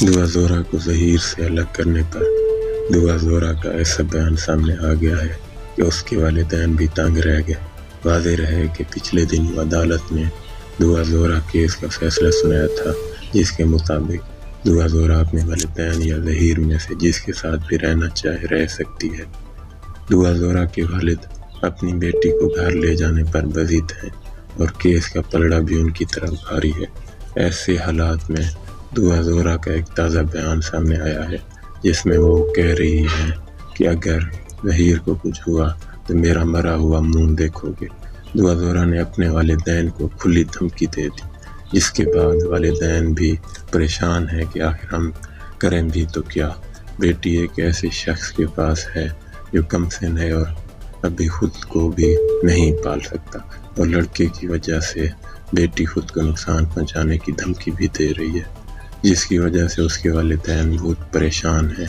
دعا زہرا کو ظہیر سے الگ کرنے پر دعا زہرا کا ایسا بیان سامنے آ گیا ہے کہ اس کے والدین بھی تنگ رہ گئے۔ واضح رہے کہ پچھلے دنوں عدالت نے دعا زہرا کیس کا فیصلہ سنایا تھا، جس کے مطابق دعا زہرا اپنے والدین یا ظہیر میں سے جس کے ساتھ بھی رہنا چاہے رہ سکتی ہے۔ دعا زہرا کے والد اپنی بیٹی کو گھر لے جانے پر بضد ہیں اور کیس کا پلڑا بھی ان کی طرف بھاری ہے۔ ایسے حالات میں دعا زہرا کا ایک تازہ بیان سامنے آیا ہے، جس میں وہ کہہ رہی ہیں کہ اگر ظہیر کو کچھ ہوا تو میرا مرا ہوا منہ دیکھو گے۔ دعا زہرا نے اپنے والدین کو کھلی دھمکی دے دی، جس کے بعد والدین بھی پریشان ہیں کہ آخر ہم کریں بھی تو کیا۔ بیٹی ایک ایسے شخص کے پاس ہے جو کم سن ہے اور ابھی خود کو بھی نہیں پال سکتا، اور لڑکے کی وجہ سے بیٹی خود کو نقصان پہنچانے کی دھمکی بھی دے رہی ہے، جس کی وجہ سے اس کے والدین بہت پریشان ہیں۔